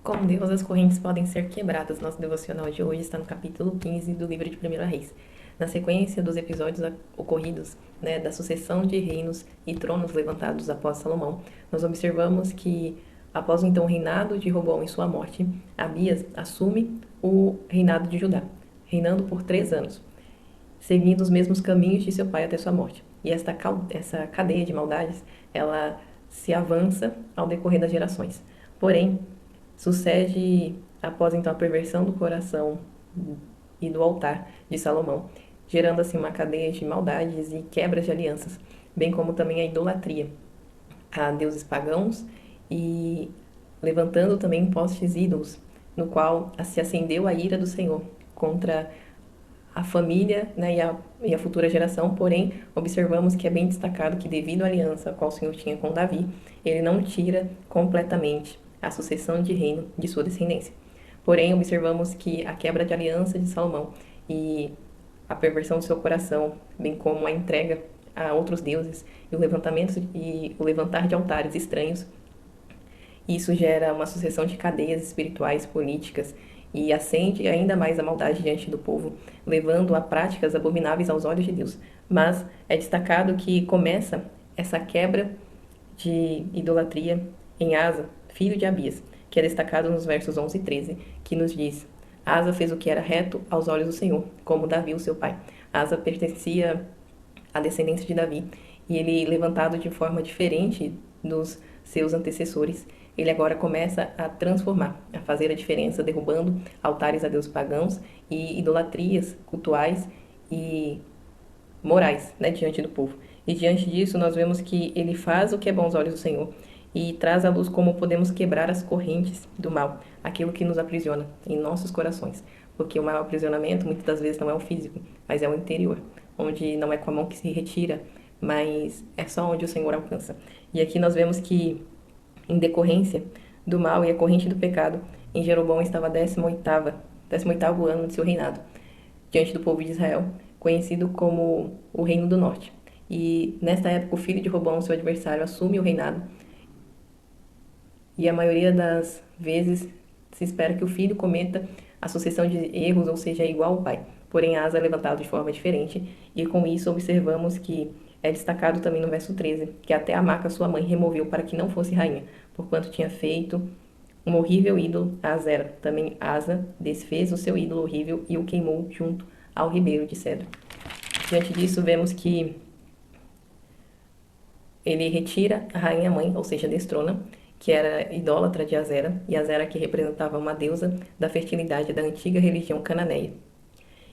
Com Deus, as correntes podem ser quebradas. Nosso devocional de hoje está no capítulo 15 do livro de 1 Reis. Na sequência dos episódios ocorridos, da sucessão de reinos e tronos levantados após Salomão, nós observamos que, após então o reinado de Roboão e sua morte, Abias assume o reinado de Judá, reinando por 3 anos, seguindo os mesmos caminhos de seu pai até sua morte. E essa cadeia de maldades, ela se avança ao decorrer das gerações. Porém, sucede após então a perversão do coração e do altar de Salomão, gerando assim uma cadeia de maldades e quebras de alianças, bem como também a idolatria a deuses pagãos e levantando também postes ídolos, no qual se acendeu a ira do Senhor contra a família, e a futura geração. Porém, observamos que é bem destacado que, devido à aliança a qual o Senhor tinha com Davi, ele não tira completamente a sucessão de reino de sua descendência. Porém, observamos que a quebra de aliança de Salomão e a perversão do seu coração, bem como a entrega a outros deuses e o levantar de altares estranhos, isso gera uma sucessão de cadeias espirituais, políticas, e acende ainda mais a maldade diante do povo, levando a práticas abomináveis aos olhos de Deus. Mas é destacado que começa essa quebra de idolatria em Asa, filho de Abias, que é destacado nos versos 11 e 13, que nos diz: Asa fez o que era reto aos olhos do Senhor, como Davi, o seu pai. Asa pertencia à descendência de Davi, e ele, levantado de forma diferente dos seus antecessores, ele agora começa a transformar, a fazer a diferença, derrubando altares a deuses pagãos e idolatrias cultuais e morais, diante do povo. E diante disso, nós vemos que ele faz o que é bom aos olhos do Senhor e traz à luz como podemos quebrar as correntes do mal, aquilo que nos aprisiona em nossos corações. Porque o maior aprisionamento, muitas das vezes, não é o físico, mas é o interior, onde não é com a mão que se retira, mas é só onde o Senhor alcança. E aqui nós vemos que, em decorrência do mal e a corrente do pecado, em Jeroboão estava 18º ano de seu reinado, diante do povo de Israel, conhecido como o Reino do Norte. E nesta época o filho de Roboão, seu adversário, assume o reinado, e a maioria das vezes se espera que o filho cometa a sucessão de erros, ou seja, igual ao pai. Porém, Asa é levantado de forma diferente, e com isso observamos que é destacado também no verso 13, que até a maca sua mãe removeu para que não fosse rainha, porquanto tinha feito um horrível ídolo a Azera. Também Asa desfez o seu ídolo horrível e o queimou junto ao ribeiro de Cedro. Diante disso, vemos que ele retira a rainha mãe, ou seja, destrona, que era idólatra de Azera, e Azera que representava uma deusa da fertilidade da antiga religião cananeia.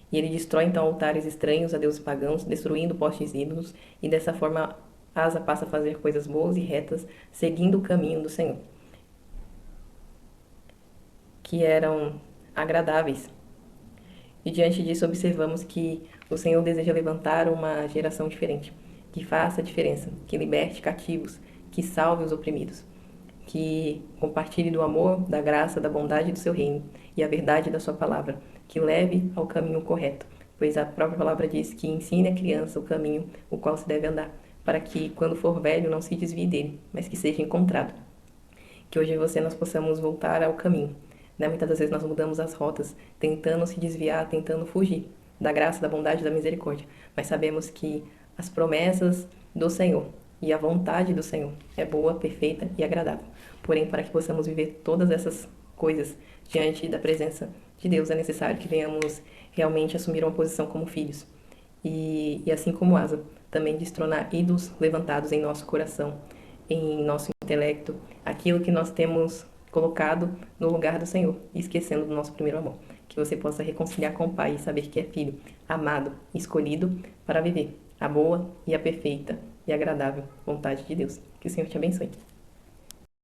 E ele destrói então altares estranhos a deuses pagãos, destruindo postes ídolos, e dessa forma Asa passa a fazer coisas boas e retas, seguindo o caminho do Senhor, que eram agradáveis. E diante disso observamos que o Senhor deseja levantar uma geração diferente, que faça a diferença, que liberte cativos, que salve os oprimidos, que compartilhe do amor, da graça, da bondade do seu reino e a verdade da sua palavra, que leve ao caminho correto, pois a própria palavra diz que ensine a criança o caminho o qual se deve andar, para que, quando for velho, não se desvie dele, mas que seja encontrado. Que hoje nós possamos voltar ao caminho. Muitas das vezes nós mudamos as rotas, tentando se desviar, tentando fugir da graça, da bondade, da misericórdia, mas sabemos que as promessas do Senhor e a vontade do Senhor é boa, perfeita e agradável. Porém, para que possamos viver todas essas coisas diante da presença de Deus, é necessário que venhamos realmente assumir uma posição como filhos. E assim como Asa, também destronar ídolos levantados em nosso coração, em nosso intelecto, aquilo que nós temos colocado no lugar do Senhor, esquecendo do nosso primeiro amor. Que você possa reconciliar com o Pai e saber que é filho, amado, escolhido para viver a boa e a perfeita e agradável vontade de Deus. Que o Senhor te abençoe.